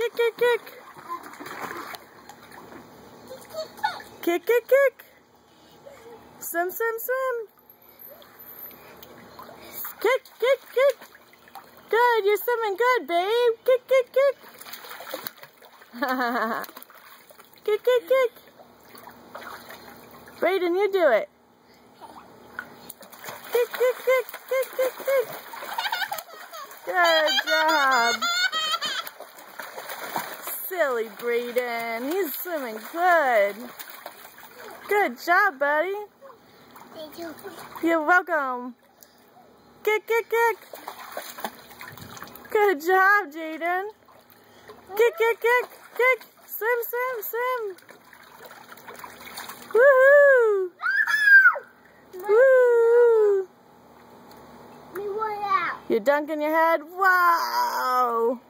kick, kick, kick. Kick, kick, kick. Swim, swim, swim. Kick, kick, kick. Good, you're swimming good, babe. Kick, kick, kick. Kick, kick, kick. Brayden, you do it. Kick, kick, kick, kick, kick, kick. Good job. Silly Brayden. He's swimming good. Good job, buddy. Thank you. You're welcome. Kick, kick, kick. Good job, Jaden. Kick, kick, kick, kick. Swim, swim, swim. Woohoo! Woo! We went out. You're dunking your head? Wow!